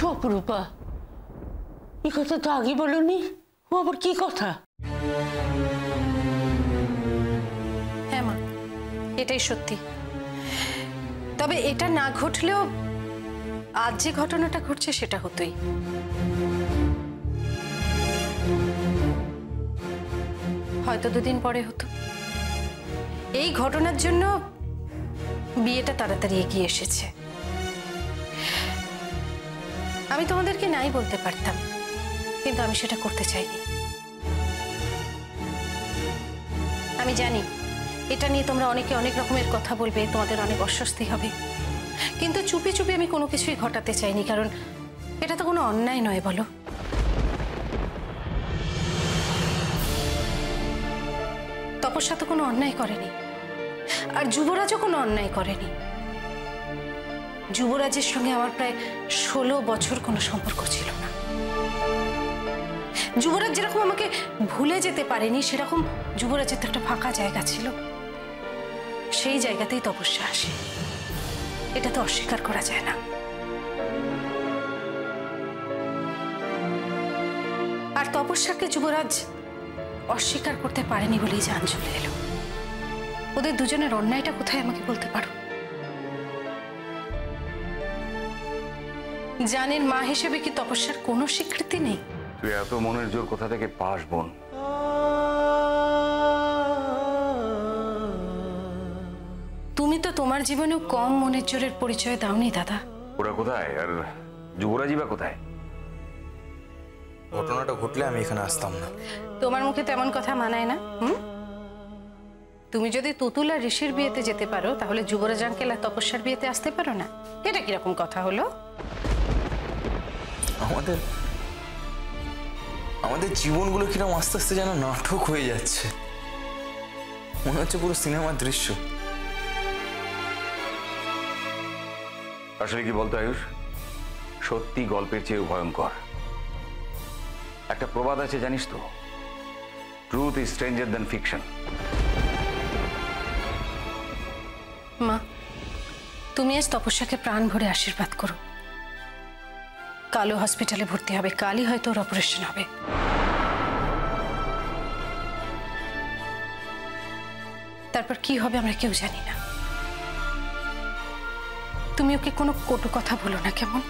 চুপ রূপা, এই কথা তো আগে বলনি। ও আবার কি কথা? হ্যাঁ মা, এটাই সত্যি। তবে এটা না ঘটলেও আজ যে ঘটনাটা ঘটছে সেটা হতোই। হয়তো দুদিন পরে হতো। এই ঘটনার জন্য বিয়েটা তাড়াতাড়ি এগিয়ে এসেছে। আমি তোমাদেরকে নাই বলতে পারতাম, কিন্তু আমি সেটা করতে চাইনি। আমি জানি এটা নিয়ে তোমরা অনেকে অনেক রকমের কথা বলবে, তোমাদের অনেক অস্বস্তি হবে, কিন্তু চুপি চুপি আমি কোনো কিছুই ঘটাতে চাইনি, কারণ এটা তো কোনো অন্যায় নয় বলো। তপস্যা তো কোনো অন্যায় করেনি, আর যুবরাজও কোনো অন্যায় করেনি। যুবরাজের সঙ্গে আমার প্রায় 16 বছর কোনো সম্পর্ক ছিল না। যুবরাজ যেরকম আমাকে ভুলে যেতে পারেনি, সেরকম যুবরাজের তো একটা ফাঁকা জায়গা ছিল, সেই জায়গাতেই তপস্যা আসে। এটা তো অস্বীকার করা যায় না। আর তপস্যাকে যুবরাজ অস্বীকার করতে পারেনি বলেই জান চলে এলো। ওদের দুজনের অন্যায়টা কোথায় আমাকে বলতে পারো? জানের মা হিসেবে কি তপস্যার কোনো স্বীকৃতি নেই? তুই এত মনের জোর কোথা থেকে পাস বোন? তুমি তো তোমার জীবনেও কম মনের জোরের পরিচয় দাওনি দাদা। ওরা কোথায় আর যুবরাজই বা কোথায়? ঘটনাটা ঘটলে আমি এখানে আসতাম না। তোমার মুখে তেমন কথা মানায় না। তুমি যদি তুতুল আর ঋষির বিয়েতে যেতে পারো, তাহলে যুবরাজ আঙ্কেল আর তপস্যার বিয়েতে আসতে পারো না? এটা কিরকম কথা হলো? আমাদের জীবনগুলো কিরকম আস্তে আস্তে যেন নাটক হয়ে যাচ্ছে, মনে হচ্ছে পুরো সিনেমার দৃশ্য। আসলে কি বলতো আয়ুষ, সত্যি গল্পের চেয়ে ভয়ঙ্কর। একটা প্রবাদ আছে জানিস তো, truth is stranger than fiction. মা, তুমি আজ তপস্যাকে প্রাণ ভরে আশীর্বাদ করো। কালও হসপিটালে ভর্তি হবে, কালই হয়তো ওর অপারেশন হবে। তারপর কি হবে আমরা কেউ জানি না। তুমি ওকে কোনো কটু কথা বলো না, কেমন?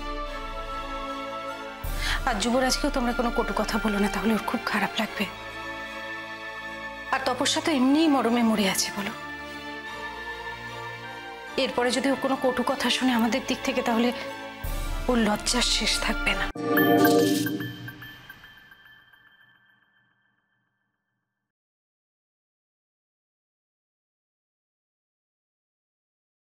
আর যুবরাজকেও তোমরা কোনো কটু কথা বলো না, তাহলে ওর খুব খারাপ লাগবে। আর তপস্যা তো এমনিই মরমে মরে আছে বলো। এরপরে যদি ও কোনো কটু কথা শুনে আমাদের দিক থেকে, তাহলে ওর লজ্জার শেষ থাকবে না।